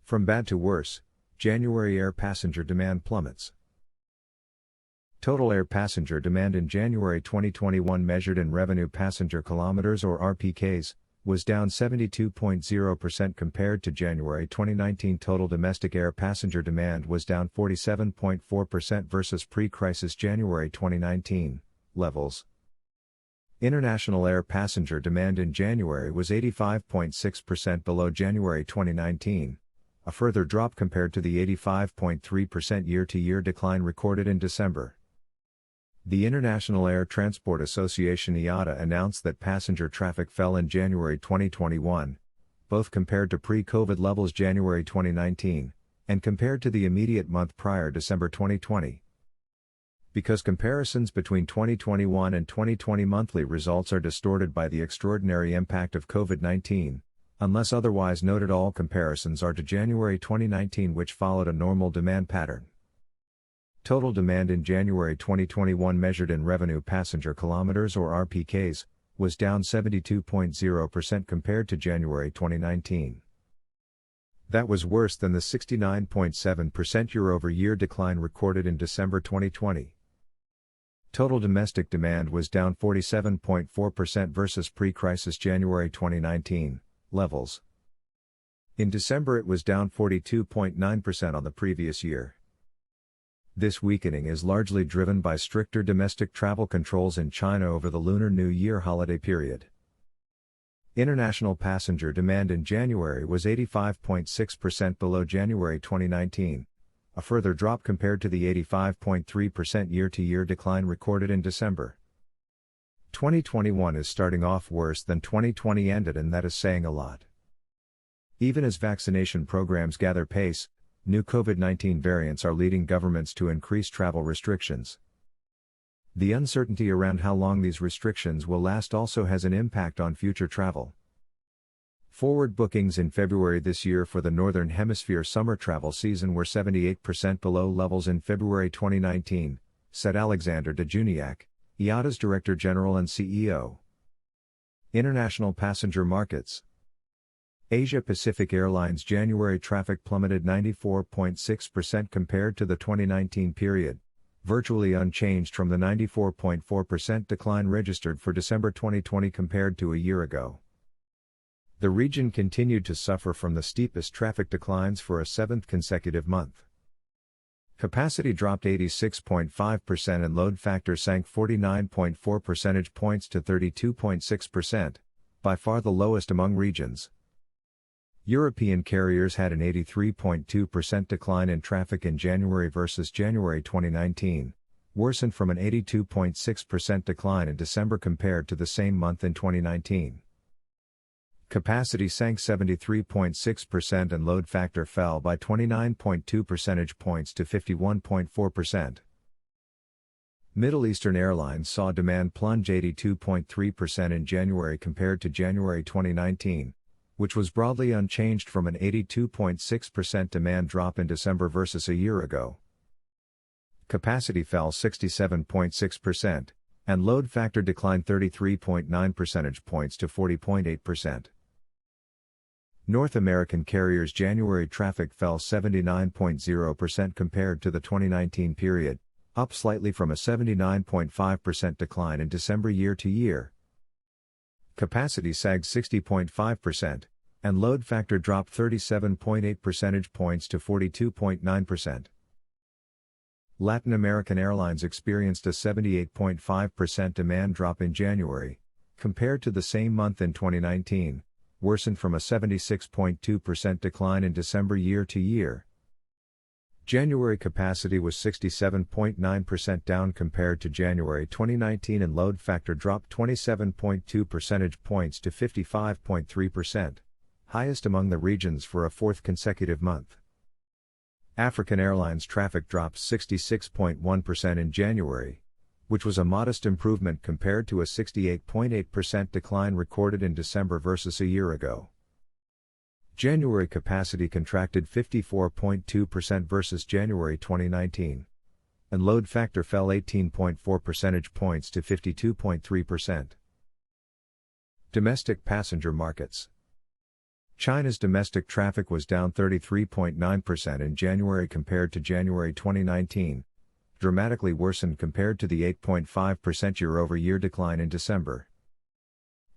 From bad to worse, January air passenger demand plummets. Total air passenger demand in January 2021 measured in revenue passenger kilometers or RPKs, was down 72.0% compared to January 2019. Total domestic air passenger demand was down 47.4% versus pre-crisis January 2019 levels. International air passenger demand in January was 85.6% below January 2019, a further drop compared to the 85.3% year-to-year decline recorded in December. The International Air Transport Association IATA announced that passenger traffic fell in January 2021, both compared to pre-COVID levels January 2019, and compared to the immediate month prior December 2020. Because comparisons between 2021 and 2020 monthly results are distorted by the extraordinary impact of COVID-19, unless otherwise noted, all comparisons are to January 2019, which followed a normal demand pattern. Total demand in January 2021 measured in revenue passenger kilometers or RPKs, was down 72.0% compared to January 2019. That was worse than the 69.7% year-over-year decline recorded in December 2020. Total domestic demand was down 47.4% versus pre-crisis January 2019 levels. In December it was down 42.9% on the previous year. This weakening is largely driven by stricter domestic travel controls in China over the Lunar New Year holiday period. International passenger demand in January was 85.6% below January 2019, a further drop compared to the 85.3% year-to-year decline recorded in December. 2021 is starting off worse than 2020 ended, and that is saying a lot. Even as vaccination programs gather pace, new COVID-19 variants are leading governments to increase travel restrictions. The uncertainty around how long these restrictions will last also has an impact on future travel. Forward bookings in February this year for the Northern Hemisphere summer travel season were 78% below levels in February 2019, said Alexander Dejuniak, IATA's Director General and CEO. International passenger markets. Asia Pacific Airlines January traffic plummeted 94.6% compared to the 2019 period, virtually unchanged from the 94.4% decline registered for December 2020 compared to a year ago. The region continued to suffer from the steepest traffic declines for a seventh consecutive month. Capacity dropped 86.5% and load factor sank 49.4 percentage points to 32.6%, by far the lowest among regions. European carriers had an 83.2% decline in traffic in January versus January 2019, worsened from an 82.6% decline in December compared to the same month in 2019. Capacity sank 73.6% and load factor fell by 29.2 percentage points to 51.4%. Middle Eastern Airlines saw demand plunge 82.3% in January compared to January 2019, which was broadly unchanged from an 82.6% demand drop in December versus a year ago. Capacity fell 67.6%, and load factor declined 33.9 percentage points to 40.8%. North American carriers' January traffic fell 79.0% compared to the 2019 period, up slightly from a 79.5% decline in December year-to-year. Capacity sagged 60.5%, and load factor dropped 37.8 percentage points to 42.9%. Latin American Airlines experienced a 78.5% demand drop in January, compared to the same month in 2019, worsened from a 76.2% decline in December year-to-year. January capacity was 67.9% down compared to January 2019 and load factor dropped 27.2 percentage points to 55.3%, highest among the regions for a fourth consecutive month. African Airlines traffic dropped 66.1% in January, which was a modest improvement compared to a 68.8% decline recorded in December versus a year ago. January capacity contracted 54.2% versus January 2019, and load factor fell 18.4 percentage points to 52.3%. Domestic passenger markets. China's domestic traffic was down 33.9% in January compared to January 2019, dramatically worsened compared to the 8.5% year-over-year decline in December.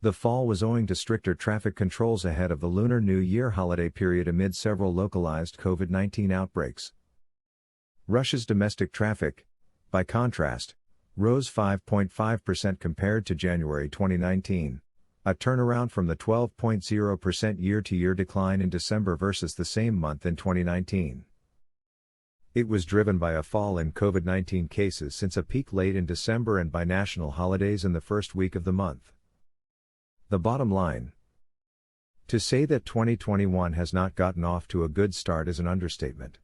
The fall was owing to stricter traffic controls ahead of the Lunar New Year holiday period amid several localized COVID-19 outbreaks. Russia's domestic traffic, by contrast, rose 5.5% compared to January 2019, a turnaround from the 12.0% year-to-year decline in December versus the same month in 2019. It was driven by a fall in COVID-19 cases since a peak late in December and by national holidays in the first week of the month. The bottom line: to say that 2021 has not gotten off to a good start is an understatement.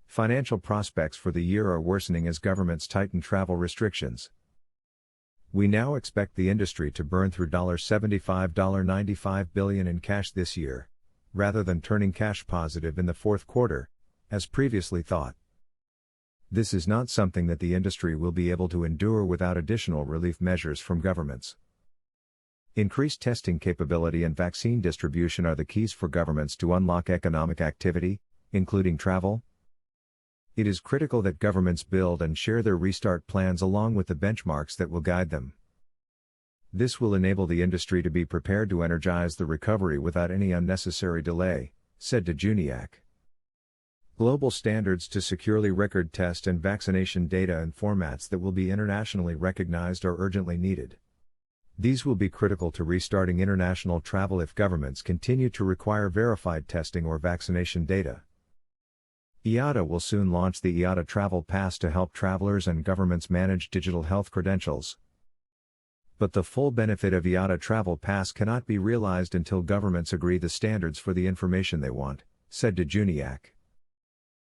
Financial prospects for the year are worsening as governments tighten travel restrictions. We now expect the industry to burn through $75-95 billion in cash this year, rather than turning cash positive in the fourth quarter, as previously thought. This is not something that the industry will be able to endure without additional relief measures from governments. Increased testing capability and vaccine distribution are the keys for governments to unlock economic activity, including travel. It is critical that governments build and share their restart plans along with the benchmarks that will guide them. This will enable the industry to be prepared to energize the recovery without any unnecessary delay, said Dejuniak. Global standards to securely record test and vaccination data in formats that will be internationally recognized are urgently needed. These will be critical to restarting international travel if governments continue to require verified testing or vaccination data. IATA will soon launch the IATA Travel Pass to help travelers and governments manage digital health credentials. But the full benefit of IATA Travel Pass cannot be realized until governments agree the standards for the information they want, said Dejuniak.